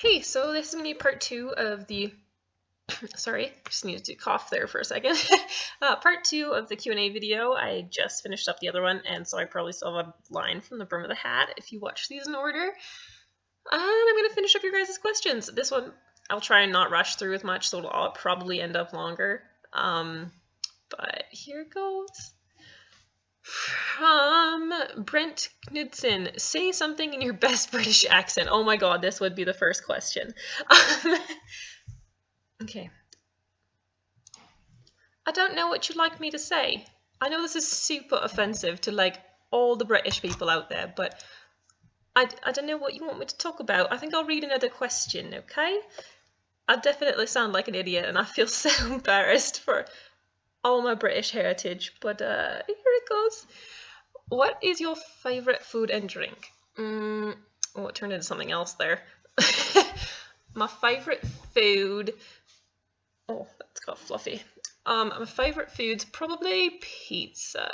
Hey, so this is going to be part 2 of the, sorry, just needed to cough there for a second. Part 2 of the Q&A video. I just finished up the other one, and so I probably still have a line from the brim of the hat if you watch these in order. And I'm going to finish up your guys' questions. This one, I'll try and not rush through as much, so it'll probably end up longer. But here goes. From Brent Knudsen, say something in your best British accent. Oh my god, this would be the first question. Okay. I don't know what you'd like me to say. I know this is super offensive to like all the British people out there, but I don't know what you want me to talk about. I think I'll read another question, okay? I definitely sound like an idiot and I feel so embarrassed for all my British heritage, but here it goes. What is your favorite food and drink? Oh, it turned into something else there. My favorite food. Oh, that's got fluffy. My favorite food's probably pizza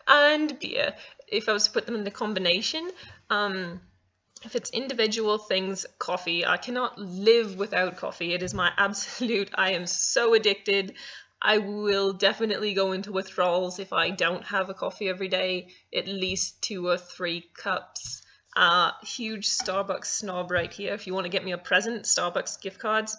and beer. If I was to put them in the combination, if it's individual things, coffee. I cannot live without coffee. It is my absolute. I am so addicted. I will definitely go into withdrawals if I don't have a coffee every day, at least 2 or 3 cups. Huge Starbucks snob right here. If you want to get me a present, Starbucks gift cards,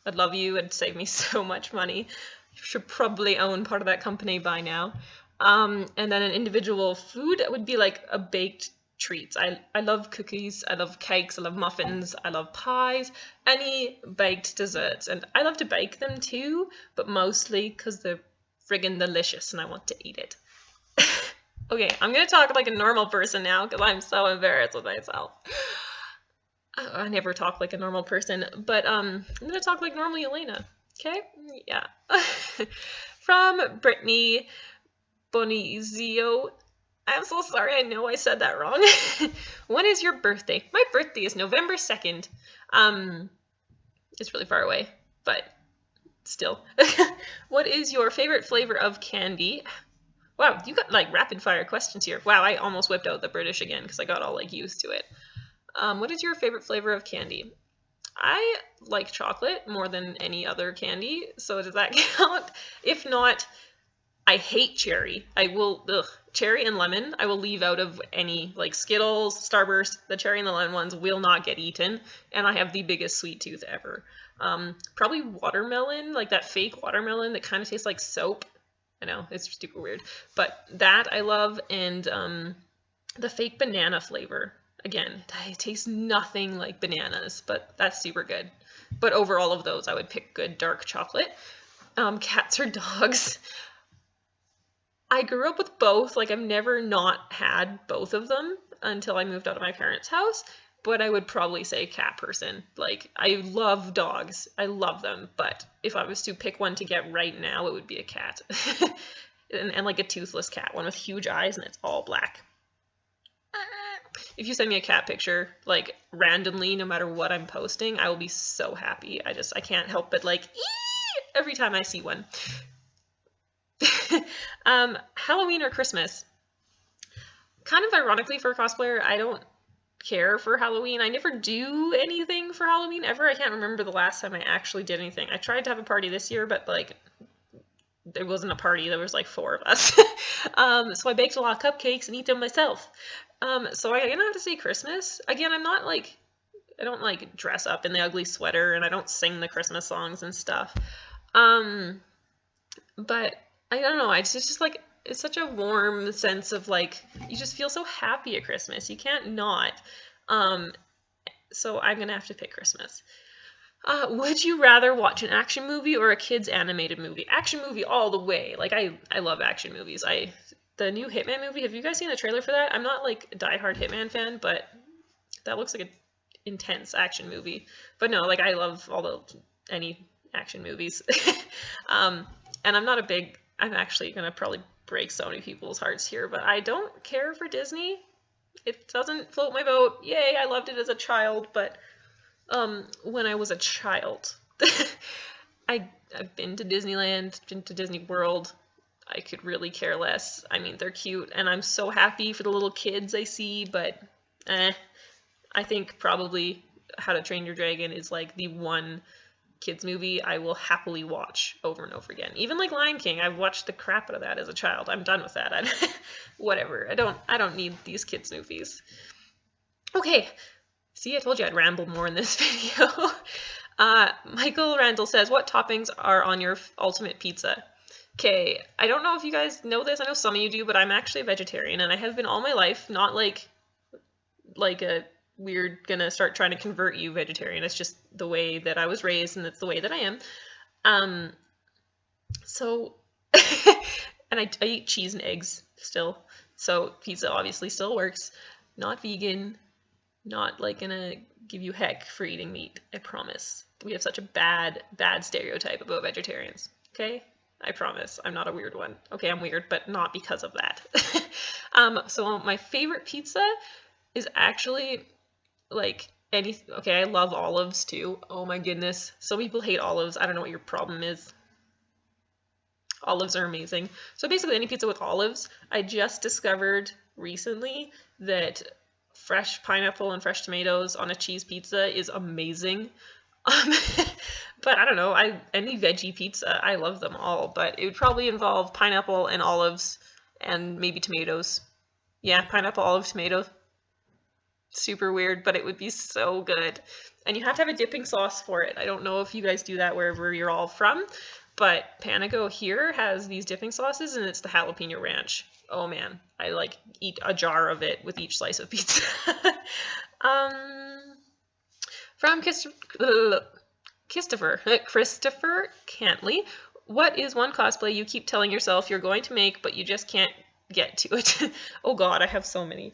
I'd love you. It'd save me so much money. You should probably own part of that company by now. And then an individual food would be like a baked treats. I love cookies, I love cakes, I love muffins, I love pies, any baked desserts, and I love to bake them too, but mostly because they're friggin' delicious and I want to eat it. Okay, I'm gonna talk like a normal person now because I'm so embarrassed with myself. I never talk like a normal person, but I'm gonna talk like normal Elena, okay? Yeah. From Brittany Bonizio. I'm so sorry, I know I said that wrong. When is your birthday? My birthday is November 2nd. It's really far away, but still. What is your favorite flavor of candy? Wow, you got like rapid fire questions here. Wow, I almost whipped out the British again because I got all like used to it. What is your favorite flavor of candy? I like chocolate more than any other candy, so does that count? If not, I hate cherry. Cherry and lemon, I will leave out of any, like Skittles, Starburst, the cherry and the lemon ones will not get eaten, and I have the biggest sweet tooth ever. Probably watermelon, like that fake watermelon that kind of tastes like soap. I know, it's super weird, but that I love, and the fake banana flavor. Again, it tastes nothing like bananas, but that's super good. But over all of those, I would pick good dark chocolate. Cats or dogs? I grew up with both. Like, I've never not had both of them until I moved out of my parents' house, but I would probably say cat person. Like, I love dogs. I love them, but if I was to pick one to get right now, it would be a cat. and like a toothless cat, one with huge eyes and it's all black. If you send me a cat picture, like, randomly, no matter what I'm posting, I will be so happy. I can't help but, like, every time I see one. Halloween or Christmas? Kind of ironically for a cosplayer, I don't care for Halloween. I never do anything for Halloween ever. I can't remember the last time I actually did anything. I tried to have a party this year, but like there wasn't a party. There was like 4 of us. So I baked a lot of cupcakes and eat them myself. So I'm gonna have to say Christmas. Again, I'm not like, I don't like dress up in the ugly sweater and I don't sing the Christmas songs and stuff. But I don't know, it's just like, it's such a warm sense of like, you just feel so happy at Christmas. You can't not. So I'm gonna have to pick Christmas. Would you rather watch an action movie or a kid's animated movie? Action movie all the way. Like, I love action movies. The new Hitman movie, have you guys seen the trailer for that? I'm not like a diehard Hitman fan, but that looks like an intense action movie. But no, like, I love any action movies. And I'm actually going to probably break so many people's hearts here, but I don't care for Disney. It doesn't float my boat. Yay, I loved it as a child, but when I was a child, I've been to Disneyland, been to Disney World. I could really care less. I mean, they're cute, and I'm so happy for the little kids I see, but I think probably How to Train Your Dragon is like the one kids movie I will happily watch over and over again. Even like Lion King, I've watched the crap out of that as a child. I'm done with that. Whatever. I don't need these kids movies. Okay. See, I told you I'd ramble more in this video. Michael Randall says, what toppings are on your ultimate pizza? Okay, I don't know if you guys know this. I know some of you do, but I'm actually a vegetarian, and I have been all my life. Not like a weird gonna start trying to convert you vegetarian. It's just the way that I was raised, and it's the way that I am. So, and I eat cheese and eggs still. So pizza obviously still works. Not vegan. Not like gonna give you heck for eating meat. I promise. We have such a bad stereotype about vegetarians. Okay? I promise. I'm not a weird one. Okay, I'm weird, but not because of that. So my favorite pizza is actually like okay, I love olives too. Oh my goodness. Some people hate olives. I don't know what your problem is. Olives are amazing. So basically any pizza with olives. I just discovered recently that fresh pineapple and fresh tomatoes on a cheese pizza is amazing. But I don't know, any veggie pizza, I love them all, but it would probably involve pineapple and olives and maybe tomatoes. Yeah, pineapple, olive, tomato. Super weird, but it would be so good. And you have to have a dipping sauce for it. I don't know if you guys do that wherever you're all from, but Panago here has these dipping sauces, and it's the jalapeno ranch. Oh man, I like eat a jar of it with each slice of pizza. From Christopher Cantley, what is one cosplay you keep telling yourself you're going to make, but you just can't get to it? Oh god, I have so many.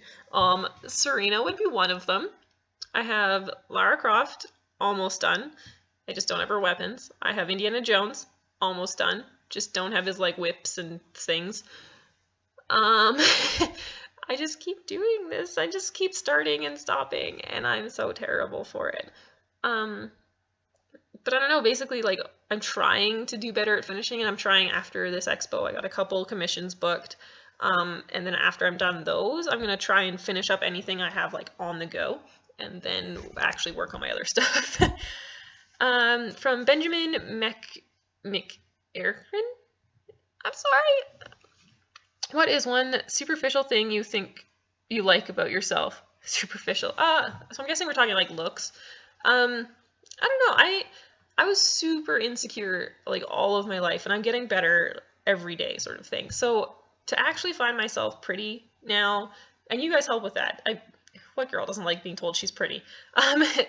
Serena would be one of them. I have Lara Croft, almost done. I just don't have her weapons. I have Indiana Jones, almost done. Just don't have his like whips and things. I just keep doing this. I just keep starting and stopping, and I'm so terrible for it. But I don't know, basically, like, I'm trying to do better at finishing, and I'm trying after this expo. I got a couple commissions booked, and then after I'm done those, I'm going to try and finish up anything I have, like, on the go, and then actually work on my other stuff. From Benjamin McErkin? I'm sorry. What is one superficial thing you think you like about yourself? Superficial. So I'm guessing we're talking, like, looks. I don't know. I was super insecure like all of my life, and I'm getting better every day sort of thing. So to actually find myself pretty now, and you guys help with that. What girl doesn't like being told she's pretty? I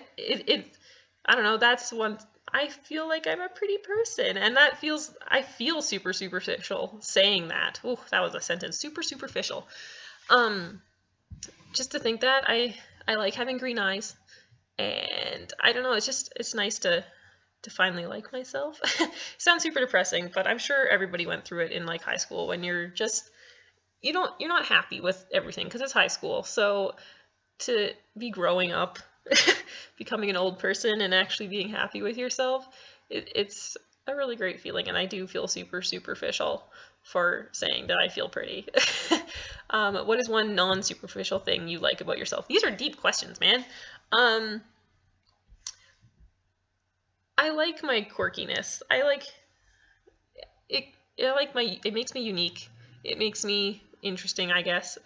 don't know, that's one, I feel like I'm a pretty person, and I feel super superficial saying that. Oh, that was a sentence. Super superficial. Just to think that I like having green eyes. And I don't know, it's nice to finally like myself. It sounds super depressing, but I'm sure everybody went through it in like high school when you're just, you're not happy with everything because it's high school. So to be growing up, becoming an old person and actually being happy with yourself, it's a really great feeling. And I do feel super superficial for saying that I feel pretty. What is one non-superficial thing you like about yourself? These are deep questions, man. I like my quirkiness. I like it. It makes me unique. It makes me interesting, I guess.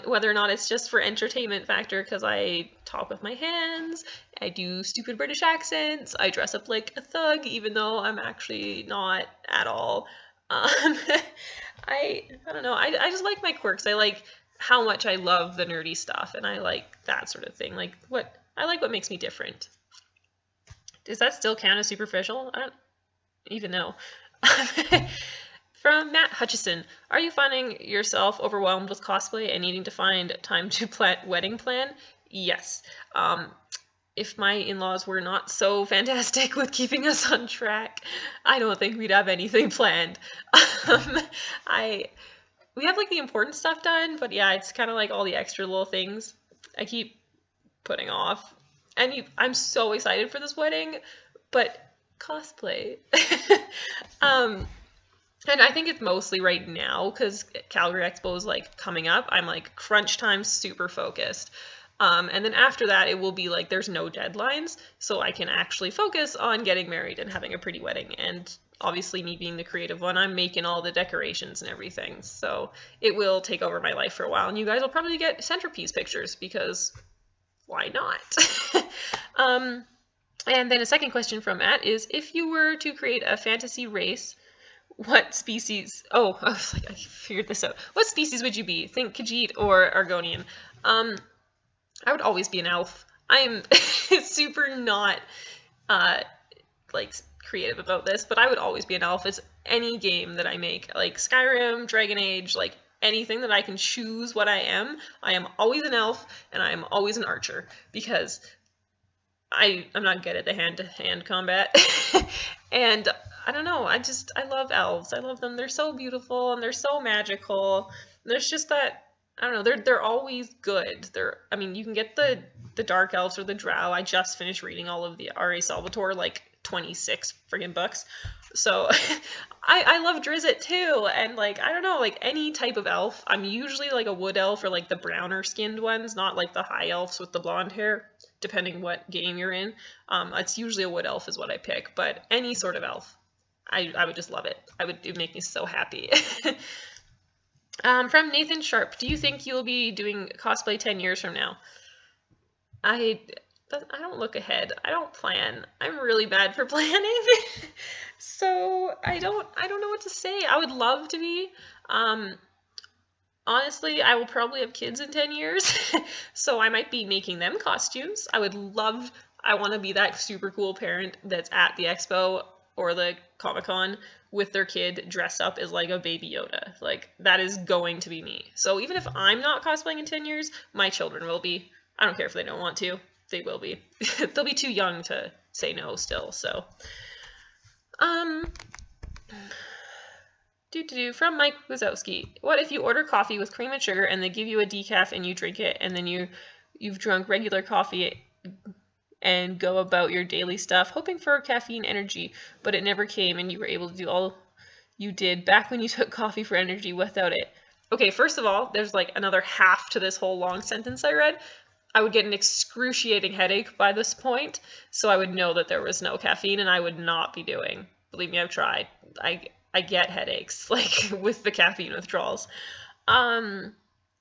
Whether or not it's just for entertainment factor, because I talk with my hands, I do stupid British accents, I dress up like a thug, even though I'm actually not at all. I don't know. I just like my quirks. I like how much I love the nerdy stuff, and I like that sort of thing. Like I like what makes me different. Does that still count as superficial? I don't even know. From Matt Hutchison, are you finding yourself overwhelmed with cosplay and needing to find time to wedding plan? Yes. If my in-laws were not so fantastic with keeping us on track, I don't think we'd have anything planned. We have like the important stuff done, but yeah, it's kind of like all the extra little things I keep putting off. And I'm so excited for this wedding, but cosplay. And I think it's mostly right now because Calgary Expo is like coming up. I'm like crunch time, super focused. And then after that, it will be like there's no deadlines, so I can actually focus on getting married and having a pretty wedding. And obviously, me being the creative one, I'm making all the decorations and everything, so it will take over my life for a while. And you guys will probably get centerpiece pictures, because why not? And then a second question from Matt is, if you were to create a fantasy race, what species... Oh, I was like, I figured this out. What species would you be? Think Khajiit or Argonian. I would always be an elf. I am super not, like, creative about this, but I would always be an elf. It's any game that I make. Like, Skyrim, Dragon Age, like, anything that I can choose what I am always an elf, and I am always an archer, because I'm not good at the hand-to-hand combat. And I don't know, I love elves. I love them. They're so beautiful and they're so magical. There's just that, I don't know, they're always good. I mean, you can get the dark elves or the drow. I just finished reading all of the R.A. Salvatore, like 26 friggin' books. So I love Drizzt too, and like, I don't know, like any type of elf. I'm usually like a wood elf or like the browner skinned ones, not like the high elves with the blonde hair, depending what game you're in. It's usually a wood elf is what I pick, but any sort of elf, I would just love it. It would make me so happy. From Nathan Sharp, do you think you'll be doing cosplay 10 years from now? I don't look ahead. I don't plan. I'm really bad for planning. So I don't know what to say. I would love to be. Honestly, I will probably have kids in 10 years. So I might be making them costumes. I want to be that super cool parent that's at the expo or the Comic-Con with their kid dressed up as like a baby Yoda. Like, that is going to be me. So even if I'm not cosplaying in 10 years, my children will be. I don't care if they don't want to. They will be. They'll be too young to say no still, so. From Mike Wazowski. What if you order coffee with cream and sugar and they give you a decaf and you drink it, and then you've drunk regular coffee and go about your daily stuff hoping for caffeine energy, but it never came and you were able to do all you did back when you took coffee for energy without it? Okay, first of all, there's like another half to this whole long sentence I read. I would get an excruciating headache by this point, so I would know that there was no caffeine, and I would not be doing. Believe me, I've tried. I get headaches, like, with the caffeine withdrawals. And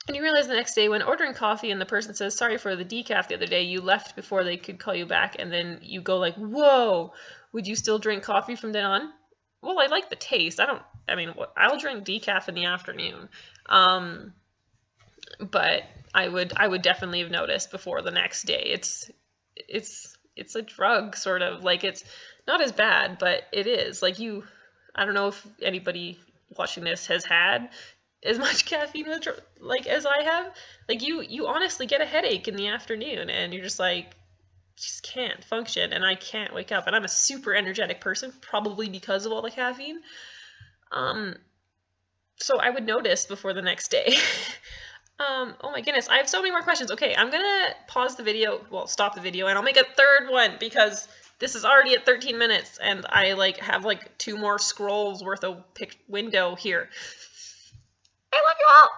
you realize the next day when ordering coffee and the person says, sorry for the decaf the other day, you left before they could call you back, and then you go like, whoa, would you still drink coffee from then on? Well, I like the taste. I'll drink decaf in the afternoon. But I would definitely have noticed before the next day. It's a drug, sort of. Like, it's not as bad, but it is. Like, I don't know if anybody watching this has had as much caffeine like as I have. Like, you honestly get a headache in the afternoon, and you're just like, just can't function, and I can't wake up. And I'm a super energetic person, probably because of all the caffeine. So I would notice before the next day. Oh my goodness, I have so many more questions. Okay, I'm gonna pause the video, well, stop the video, and I'll make a third one because this is already at 13 minutes, and I have 2 more scrolls worth of window here. I love you all!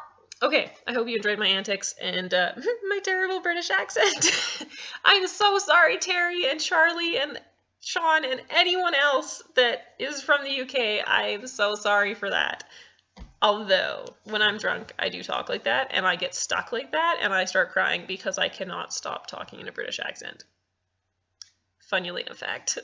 Okay, I hope you enjoyed my antics and my terrible British accent. I'm so sorry, Terry and Charlie and Sean and anyone else that is from the UK. I'm so sorry for that. Although, when I'm drunk, I do talk like that, and I get stuck like that, and I start crying because I cannot stop talking in a British accent. Funny enough fact.